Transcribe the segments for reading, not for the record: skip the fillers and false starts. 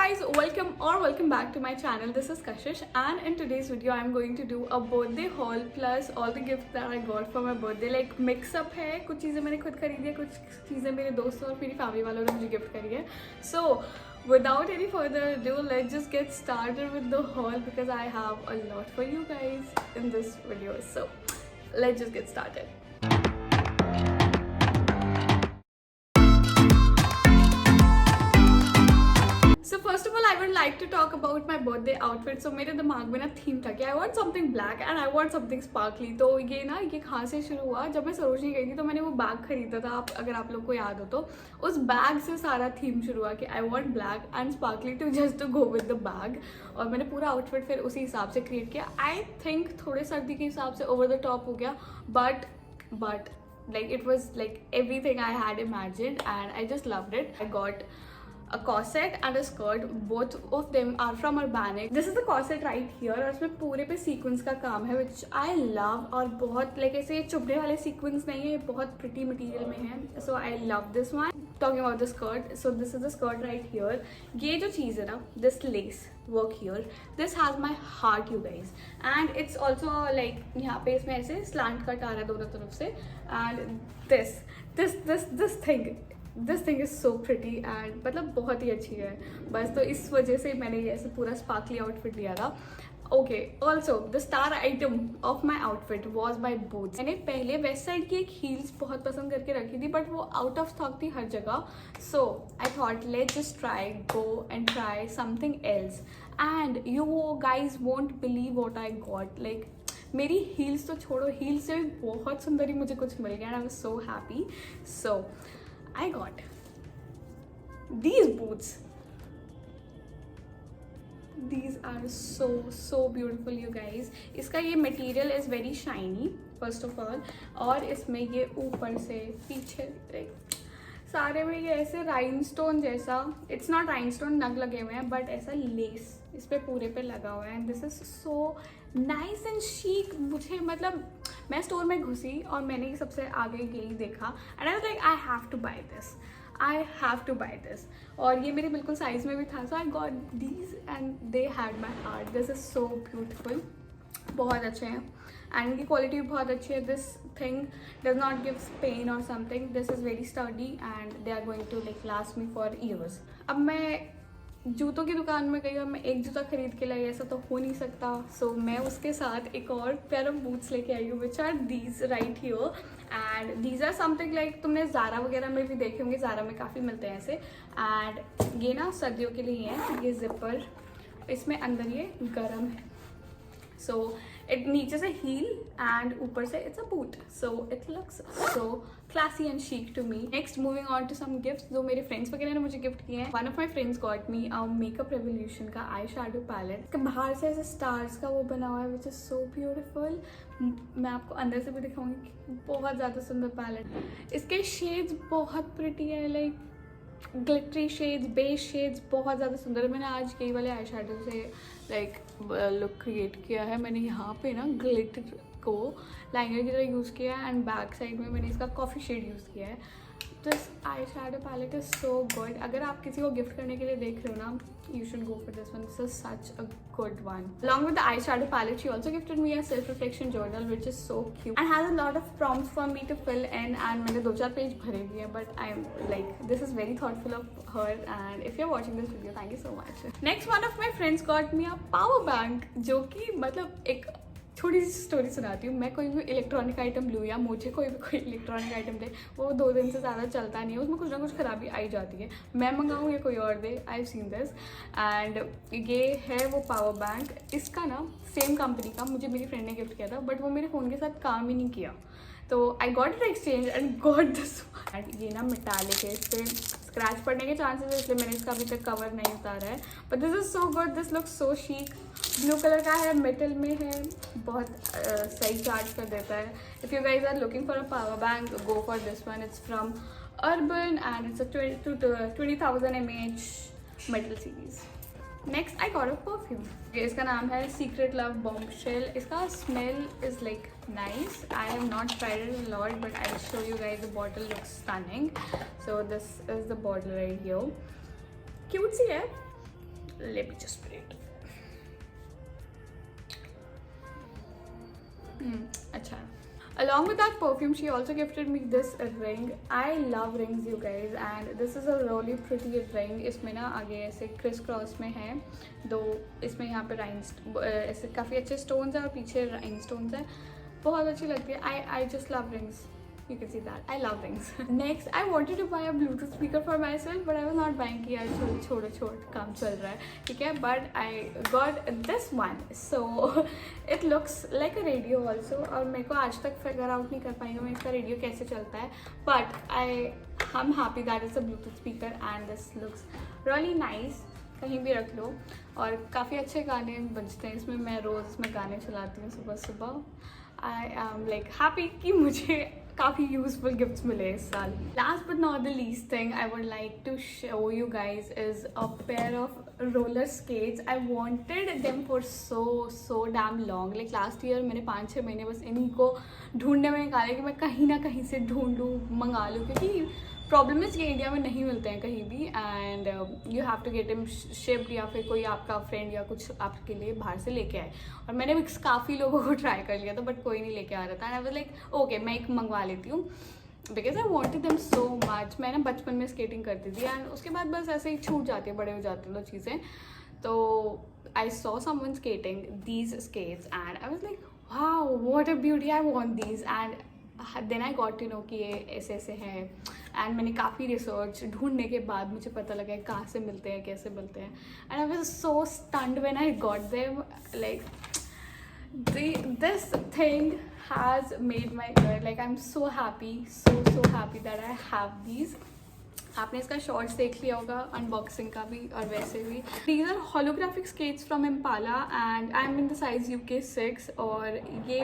guys, welcome back to my channel. This is Kashish, and in today's video I'm going to do a birthday haul plus all the gifts that I got for my birthday. Like mix up है, कुछ चीज़ें मैंने खुद खरीदी है, कुछ चीज़ें मेरे दोस्तों और मेरी फैमिली वालों ने मुझे गिफ्ट करी है. So without any further ado, let's just get started with the haul because I have a lot for you guys in this video. So let's just get started. So first of all, I would like to talk about my birthday outfit. So मेरे दिमाग में ना theme था कि I want something black and I want something sparkly. तो ये कहाँ से शुरू हुआ, जब मैं सरोजनी गई थी तो मैंने वो बैग खरीदा था. अगर आप लोग को याद हो तो उस बैग से सारा थीम शुरू हुआ कि I want black and sparkly to just to go with the bag. और मैंने पूरा आउटफिट फिर उसी हिसाब से क्रिएट किया. I think थोड़े सर्दी के हिसाब से over the top हो गया, but like it was like everything I had imagined and I just loved it. I got a corset and a skirt. Both of them are from Urbanic. This is the corset right here और इसमें पूरे पे sequins का काम है which I love. और बहुत like ऐसे चुभने वाले sequins नहीं है, बहुत pretty material में है. So I love this one. Talking about the skirt, so this is the skirt right here. ये जो चीज़ है ना, this lace work here, this has my heart you guys. And it's also like यहाँ पे इसमें ऐसे slant cut आ रहा है दोनों तरफ से. And this thing is so pretty and मतलब बहुत ही अच्छी है. बस तो इस वजह से मैंने ये ऐसे पूरा sparkly outfit लिया था. Okay, also the star item of my outfit was my boots. मैंने पहले वेस्ट साइड की एक heels बहुत पसंद करके रखी थी but वो out of stock थी हर जगह. So I thought let's just go and try something else. And you guys won't believe what I got. Like मेरी heels तो छोड़ो, heels से भी बहुत सुंदर ही मुझे कुछ मिल गया and I was so happy. So I got these boots. These are so beautiful you guys. इसका ये material is very shiny first of all. और इसमें ये ऊपर से पीछे सारे में ये ऐसे rhinestone जैसा, it's not rhinestone, नग लगे हुए हैं but ऐसा lace इस पे पूरे पे लगा हुआ है. And this is so nice and chic. मुझे मतलब मैं स्टोर में घुसी और मैंने सबसे आगे यही देखा and I was like I have to buy this. और ये मेरे बिल्कुल साइज में भी था. So I got these and they had my heart. This is so beautiful. बहुत अच्छे हैं and इनकी क्वालिटी भी बहुत अच्छी है. This thing does not give pain or something. This is very sturdy and they are going to like last me for years. अब मैं जूतों की दुकान में गई और मैं एक जूता खरीद के लाई, ऐसा तो हो नहीं सकता. सो मैं उसके साथ एक और पेयर ऑफ बूट्स लेके आई हूँ which are these right here. And these are something like तुमने ज़ारा वगैरह में भी देखे होंगे, ज़ारा में काफ़ी मिलते हैं ऐसे. एंड ये ना सर्दियों के लिए है. ये जिपर, इसमें अंदर ये गर्म है. सो इट नीचे से हील एंड ऊपर से it's a boot. So it looks so classy and chic to me. Next moving on to some gifts जो मेरे फ्रेंड्स वगैरह ने मुझे गिफ्ट किए हैं. One of my friends got me makeup revolution का आई शैडो पैलेट. बाहर से ऐसे स्टार्स का वो बना हुआ है विच इज़ सो ब्यूटिफुल. मैं आपको अंदर से भी दिखाऊंगी. बहुत ज़्यादा सुंदर पैलेट. इसके शेड्स बहुत प्रिटी है, like glittery shades, base shades बहुत ज़्यादा सुंदर. मैंने आज कई वाले आई शैडो से लाइक लुक क्रिएट किया है. मैंने यहाँ पे ना ग्लिटर को लाइनर की तरह यूज़ किया है एंड बैक साइड में मैंने इसका कॉफ़ी शेड यूज़ किया है. This eye shadow palette is so good. अगर आप किसी को गिफ्ट करने के लिए देख रहे हो ना, you should go for this one. This is such a good one. Along with the eyeshadow palette, she also gifted me a self-reflection journal which is so cute and has a lot of prompts for me to fill in. And मैंने 2-4 page भरे भी हैं, but I'm like this is very thoughtful of her. And if you're watching this video, thank you so much. Next, one of my friends got me a power bank, जो कि मतलब एक छोटी सी story सुनाती हूँ. मैं कोई भी इलेक्ट्रॉनिक आइटम लूँ या मुझे कोई इलेक्ट्रॉनिक आइटम दे, वो 2 दिन से ज़्यादा चलता नहीं है, उसमें कुछ ना कुछ खराबी आई जाती है. मैं मंगाऊँ या कोई और दे, I have seen this. And ये है वो पावर बैंक. इसका ना सेम कंपनी का मुझे मेरी फ्रेंड ने गिफ्ट किया था बट वो मेरे फ़ोन के साथ काम ही नहीं किया. तो I got it exchange and got this. And ये ना मेटालिक है, इस पर स्क्रैच पड़ने के चांसेस है, इसलिए मैंने इसका अभी तक कवर नहीं उतारा है. But this is so good. This looks so chic. Blue colour का है, मेटल में है, बहुत सही चार्ज कर देता है. If you guys are looking for a power bank, go for this one. It's from Urban and it's a 20,000 mAh metal series. Next I got a perfume. इसका नाम है सीक्रेट लव बॉम्बशेल. इसका smell is like nice. I have not tried it a lot but I will show you guys. The bottle looks stunning. So this is the bottle right here. Cute सी है let me just spray it. अच्छा. Along with that perfume, she also gifted me this ring. I love rings, you guys, and this is a really pretty ring. इसमें ना आगे ऐसे criss cross में है, दो इसमें यहाँ पे ऐसे काफ़ी अच्छे स्टोन्स हैं और पीछे राइनस्टोन्स हैं. बहुत अच्छी लगती है. I just love rings. You can see that. I love rings. Next, I wanted to buy a Bluetooth speaker for myself, but I was not buying कि यार छोड़ो काम चल रहा है, ठीक है. But I got this one. So it looks like a radio also. और मेरे को आज तक figure out नहीं कर पाई हूँ मैं इसका रेडियो कैसे चलता है. But I'm happy that it's a Bluetooth speaker and this looks really nice. कहीं भी रख लो और काफ़ी अच्छे गाने बजते हैं इसमें. मैं रोज़ इसमें गाने चलाती हूँ सुबह. I am like happy कि मुझे काफ़ी यूजफुल गिफ्ट्स मिले इस साल. Last but not the least thing I would like to show you guys is a pair of roller skates. I wanted them for so damn long. Like last year मैंने 5-6 महीने बस इन्हीं को ढूंढने में निकाले कि मैं कहीं ना कहीं से ढूंढूँ, मंगा लूँ, क्योंकि प्रॉब्लम है कि इंडिया में नहीं मिलते हैं कहीं भी. And you have to get him shipped या फिर कोई आपका फ्रेंड या कुछ आपके लिए बाहर से लेके आए. और मैंने काफ़ी लोगों को ट्राई कर लिया था बट कोई नहीं लेके आ रहा था. And I was like okay मैं एक मंगवा लेती हूँ because I wanted them so much. मैं ना बचपन में स्केटिंग करती थी एंड उसके बाद बस ऐसे ही छूट जाती है, बड़े हो जाते हैं तो चीज़ें. तो I saw someone skating these skates and I was like wow what a beauty, I want these. And then I got to know कि ये ऐसे ऐसे हैं. एंड मैंने काफ़ी रिसर्च ढूंढने के बाद मुझे पता लगा कहाँ से मिलते हैं, कैसे मिलते हैं. And I was so stunned when I got them. Like this thing has made my year. Like I'm so happy that I have these. आपने इसका शॉर्ट्स देख लिया होगा अनबॉक्सिंग का भी और वैसे भी. These are holographic skates from Impala and I'm in the size UK 6. और ये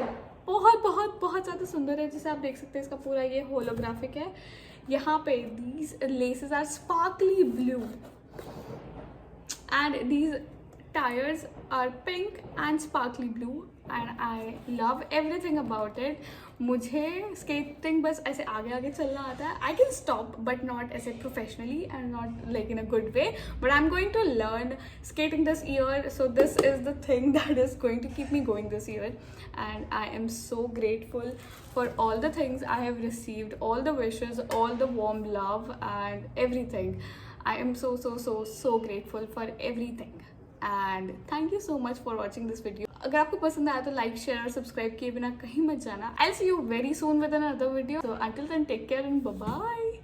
बहुत ज़्यादा सुंदर है. जैसे आप देख सकते हैं इसका पूरा ये होलोग्राफिक है. यहाँ पे these laces are sparkly blue and these tires are pink and sparkly blue and I love everything about it. मुझे स्केटिंग बस ऐसे आगे चलना आता है. I can stop but not ऐसे professionally and not like in a good way, but I'm going to learn skating this year. So this is the thing that is going to keep me going this year and I am so grateful for all the things I have received, all the wishes, all the warm love and everything. I am so grateful for everything and thank you so much for watching this video. अगर आपको पसंद आया तो like share और subscribe किए बिना कहीं मत जाना. I'll see you very soon with another video. So until then take care and bye bye.